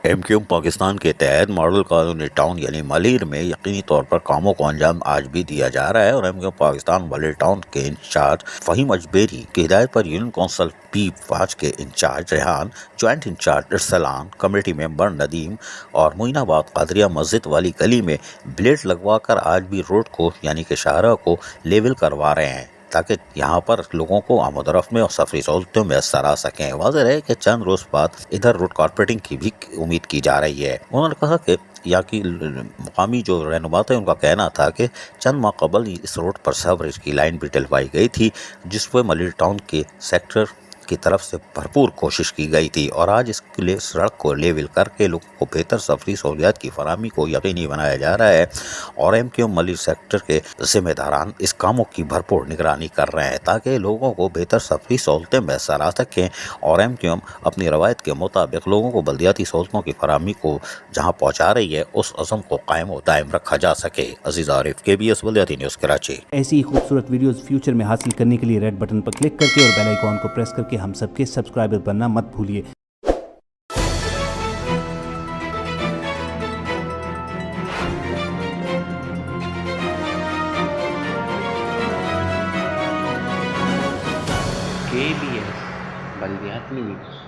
M Q M Pakistan کے تحت model colony town یعنی ملیر میں یقینی طور پر کاموں کو انجام آج بھی دیا جا رہا ہے، اور M Q M Pakistan Malir town کے انچارج فہیم اجبیری کی ہدایت پر یونین کونسل P5 کے incharge Rehan, joint incharge Arsalan, committee member Nadeem اور معین آباد قادریہ مسجد والی گلی میں بلیڈ لگوا کر آج بھی روڈ کو یعنی کہ شاہراہ کو لیول کروا رہے ہیں تاکہ یہاں پر لوگوں کو آمد و رفت میں اور سفری سہولتیں میسر آ سکیں۔ واضح ہے کہ چند روز بعد ادھر روڈ کارپوریٹنگ کی بھی امید کی جا رہی ہے۔ انہوں نے کہا کہ یہاں کی مقامی جو رہنما تھے ان کا کہنا تھا کہ چند ماہ قبل اس روڈ پر سیوریج کی لائن بھی ڈلوائی گئی تھی، جس پہ ملیر ٹاؤن کے سیکٹر کی طرف سے بھرپور کوشش کی گئی تھی، اور آج اس کے لیے سڑک کو لیول کر کے لوگوں کو بہتر سفری سہولیات کی فراہمی کو یقینی بنایا جا رہا ہے، اور M Q M Malir sector کے ذمہ داران اس کاموں کی بھرپور نگرانی کر رہے ہیں تاکہ لوگوں کو بہتر سفری سہولتیں میسر آ سکیں، اور ایم کیو ایم اپنی روایت کے مطابق لوگوں کو بلدیاتی سہولتوں کی فراہمی کو جہاں پہنچا رہی ہے اس عزم کو قائم و دائم رکھا جا سکے۔ عزیز عارف، KBS بلدیاتی نیوز کراچی۔ ایسی ہی خوبصورت ویڈیوز فیوچر میں حاصل کرنے کے لیے ریڈ بٹن پر کلک کر کے اور بیل آئیکن کو پریس کر کے ہم سب کے سبسکرائبر بننا مت بھولیے۔ KBS بلدیاتی نیوز۔